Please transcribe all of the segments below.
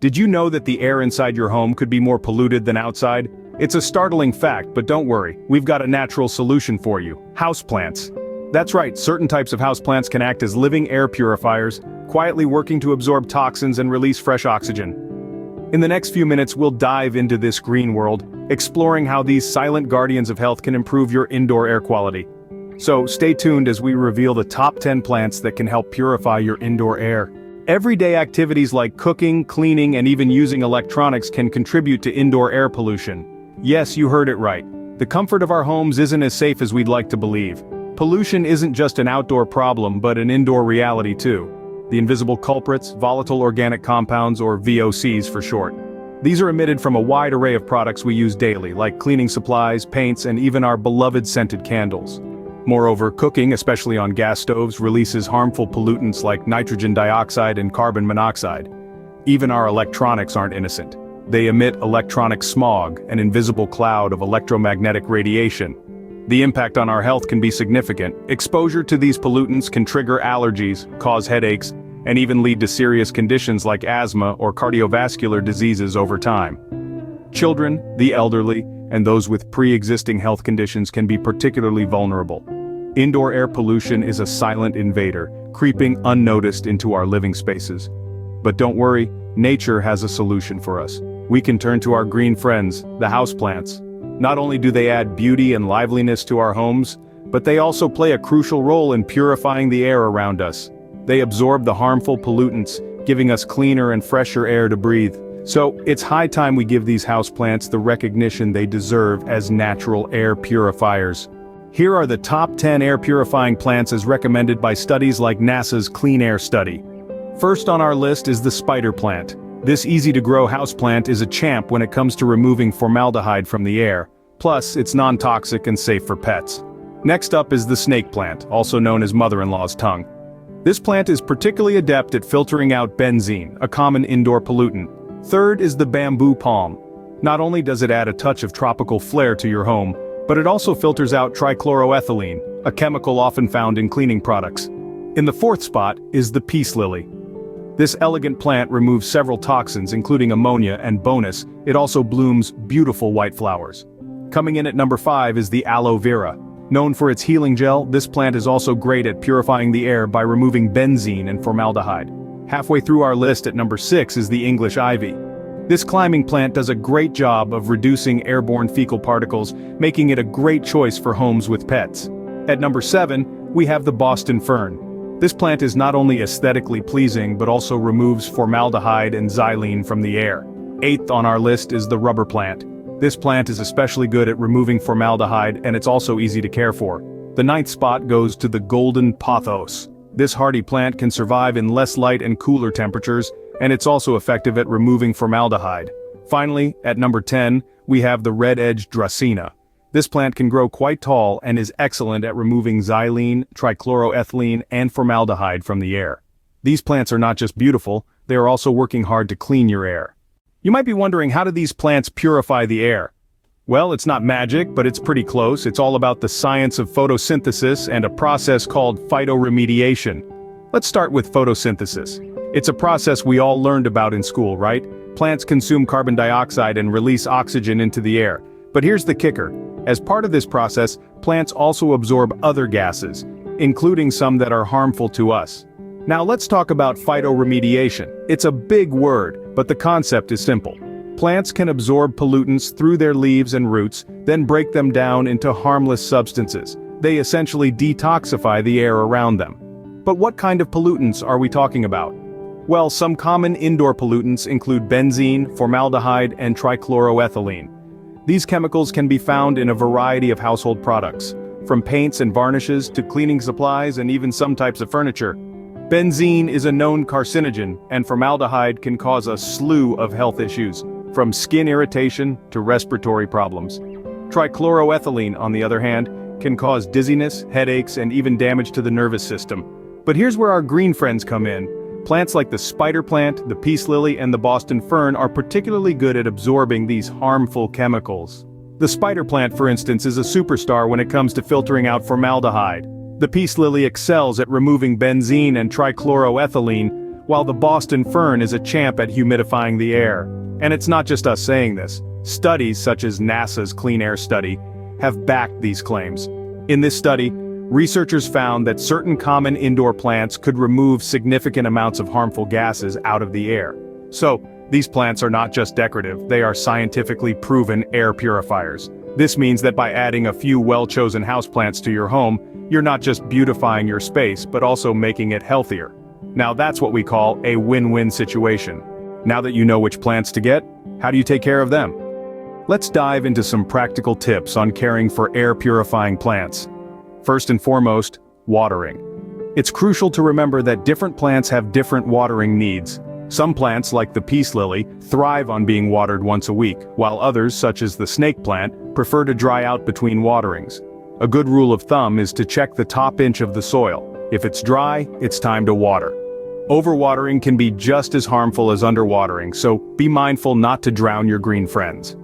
Did you know that the air inside your home could be more polluted than outside? It's a startling fact, but don't worry, we've got a natural solution for you: houseplants. That's right, certain types of houseplants can act as living air purifiers, quietly working to absorb toxins and release fresh oxygen. In the next few minutes, we'll dive into this green world, exploring how these silent guardians of health can improve your indoor air quality. So stay tuned as we reveal the top 10 plants that can help purify your indoor air. Everyday activities like cooking, cleaning, and even using electronics can contribute to indoor air pollution. Yes, you heard it right. The comfort of our homes isn't as safe as we'd like to believe. Pollution isn't just an outdoor problem but an indoor reality too. The invisible culprits, volatile organic compounds, or VOCs for short. These are emitted from a wide array of products we use daily, like cleaning supplies, paints, and even our beloved scented candles. Moreover, cooking, especially on gas stoves, releases harmful pollutants like nitrogen dioxide and carbon monoxide. Even our electronics aren't innocent. They emit electronic smog, an invisible cloud of electromagnetic radiation. The impact on our health can be significant. Exposure to these pollutants can trigger allergies, cause headaches, and even lead to serious conditions like asthma or cardiovascular diseases over time. Children, the elderly, and those with pre-existing health conditions can be particularly vulnerable. Indoor air pollution is a silent invader, creeping unnoticed into our living spaces. But don't worry, nature has a solution for us. We can turn to our green friends, the houseplants. Not only do they add beauty and liveliness to our homes, but they also play a crucial role in purifying the air around us. They absorb the harmful pollutants, giving us cleaner and fresher air to breathe. So, it's high time we give these houseplants the recognition they deserve as natural air purifiers. Here are the top 10 air purifying plants as recommended by studies like NASA's Clean Air Study. First on our list is the spider plant. This easy-to-grow houseplant is a champ when it comes to removing formaldehyde from the air. Plus, it's non-toxic and safe for pets. Next up is the snake plant, also known as mother-in-law's tongue. This plant is particularly adept at filtering out benzene, a common indoor pollutant. Third is the bamboo palm. Not only does it add a touch of tropical flair to your home, but it also filters out trichloroethylene, a chemical often found in cleaning products. In the fourth spot is the peace lily. This elegant plant removes several toxins including ammonia, and bonus, it also blooms beautiful white flowers. Coming in at number 5 is the aloe vera. Known for its healing gel, this plant is also great at purifying the air by removing benzene and formaldehyde. Halfway through our list at number 6 is the English ivy. This climbing plant does a great job of reducing airborne fecal particles, making it a great choice for homes with pets. At number 7, we have the Boston fern. This plant is not only aesthetically pleasing but also removes formaldehyde and xylene from the air. 8th on our list is the rubber plant. This plant is especially good at removing formaldehyde, and it's also easy to care for. The 9th spot goes to the golden pothos. This hardy plant can survive in less light and cooler temperatures, and it's also effective at removing formaldehyde. Finally, at number 10, we have the red-edged dracaena. This plant can grow quite tall and is excellent at removing xylene, trichloroethylene, and formaldehyde from the air. These plants are not just beautiful, they are also working hard to clean your air. You might be wondering, how do these plants purify the air? Well, it's not magic, but it's pretty close. It's all about the science of photosynthesis and a process called phytoremediation. Let's start with photosynthesis. It's a process we all learned about in school, right? Plants consume carbon dioxide and release oxygen into the air. But here's the kicker. As part of this process, plants also absorb other gases, including some that are harmful to us. Now let's talk about phytoremediation. It's a big word, but the concept is simple. Plants can absorb pollutants through their leaves and roots, then break them down into harmless substances. They essentially detoxify the air around them. But what kind of pollutants are we talking about? Well, some common indoor pollutants include benzene, formaldehyde, and trichloroethylene. These chemicals can be found in a variety of household products, from paints and varnishes to cleaning supplies and even some types of furniture. Benzene is a known carcinogen, and formaldehyde can cause a slew of health issues, from skin irritation to respiratory problems. Trichloroethylene, on the other hand, can cause dizziness, headaches, and even damage to the nervous system. But here's where our green friends come in. Plants like the spider plant, the peace lily, and the Boston fern are particularly good at absorbing these harmful chemicals. The spider plant, for instance, is a superstar when it comes to filtering out formaldehyde. The peace lily excels at removing benzene and trichloroethylene, while the Boston fern is a champ at humidifying the air. And it's not just us saying this. Studies such as NASA's Clean Air Study have backed these claims. In this study, researchers found that certain common indoor plants could remove significant amounts of harmful gases out of the air. So, these plants are not just decorative, they are scientifically proven air purifiers. This means that by adding a few well-chosen houseplants to your home, you're not just beautifying your space, but also making it healthier. Now that's what we call a win-win situation. Now that you know which plants to get, how do you take care of them? Let's dive into some practical tips on caring for air-purifying plants. First and foremost, watering. It's crucial to remember that different plants have different watering needs. Some plants, like the peace lily, thrive on being watered once a week, while others, such as the snake plant, prefer to dry out between waterings. A good rule of thumb is to check the top inch of the soil. If it's dry, it's time to water. Overwatering can be just as harmful as underwatering, so be mindful not to drown your green friends.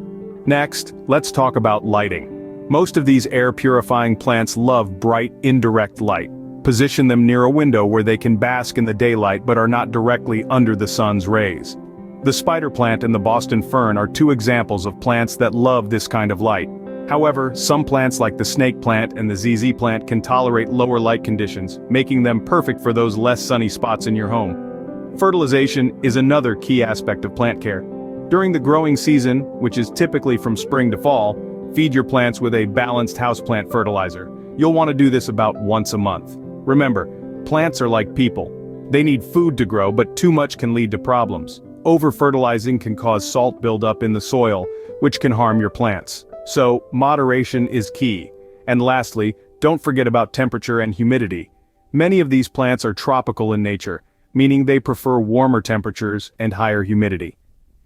Next, let's talk about lighting. Most of these air-purifying plants love bright, indirect light. Position them near a window where they can bask in the daylight but are not directly under the sun's rays. The spider plant and the Boston fern are two examples of plants that love this kind of light. However, some plants like the snake plant and the ZZ plant can tolerate lower light conditions, making them perfect for those less sunny spots in your home. Fertilization is another key aspect of plant care. During the growing season, which is typically from spring to fall, feed your plants with a balanced houseplant fertilizer. You'll want to do this about once a month. Remember, plants are like people. They need food to grow, but too much can lead to problems. Over-fertilizing can cause salt buildup in the soil, which can harm your plants. So, moderation is key. And lastly, don't forget about temperature and humidity. Many of these plants are tropical in nature, meaning they prefer warmer temperatures and higher humidity.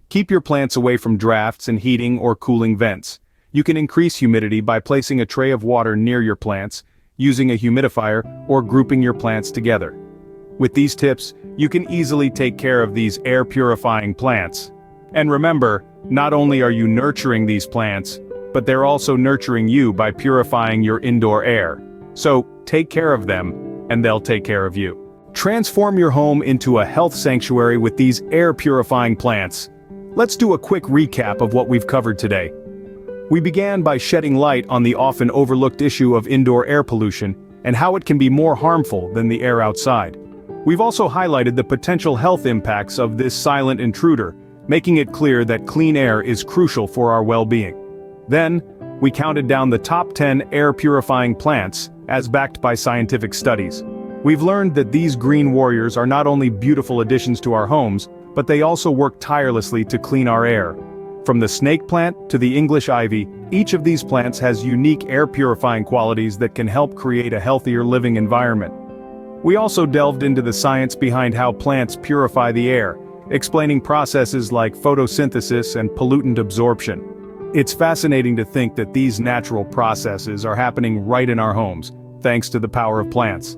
Keep your plants away from drafts and heating or cooling vents. You can increase humidity by placing a tray of water near your plants, using a humidifier, or grouping your plants together. With these tips, you can easily take care of these air-purifying plants. And remember, not only are you nurturing these plants, but they're also nurturing you by purifying your indoor air. So, take care of them, and they'll take care of you. Transform your home into a health sanctuary with these air-purifying plants. Let's do a quick recap of what we've covered today. We began by shedding light on the often overlooked issue of indoor air pollution and how it can be more harmful than the air outside. We've also highlighted the potential health impacts of this silent intruder, making it clear that clean air is crucial for our well-being. Then, we counted down the top 10 air-purifying plants, as backed by scientific studies. We've learned that these green warriors are not only beautiful additions to our homes, but they also work tirelessly to clean our air. From the snake plant to the English ivy, each of these plants has unique air-purifying qualities that can help create a healthier living environment. We also delved into the science behind how plants purify the air, explaining processes like photosynthesis and pollutant absorption. It's fascinating to think that these natural processes are happening right in our homes, thanks to the power of plants.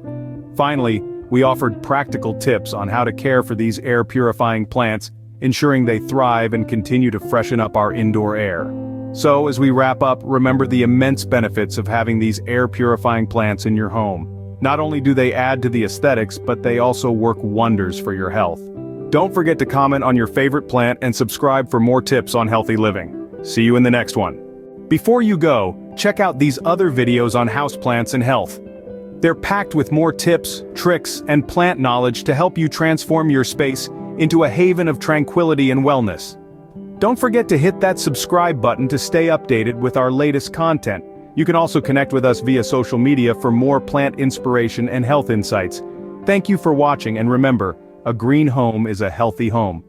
Finally, we offered practical tips on how to care for these air-purifying plants, ensuring they thrive and continue to freshen up our indoor air. So, as we wrap up, remember the immense benefits of having these air-purifying plants in your home. Not only do they add to the aesthetics, but they also work wonders for your health. Don't forget to comment on your favorite plant and subscribe for more tips on healthy living. See you in the next one. Before you go, check out these other videos on houseplants and health. They're packed with more tips, tricks, and plant knowledge to help you transform your space into a haven of tranquility and wellness. Don't forget to hit that subscribe button to stay updated with our latest content. You can also connect with us via social media for more plant inspiration and health insights. Thank you for watching, and remember, a green home is a healthy home.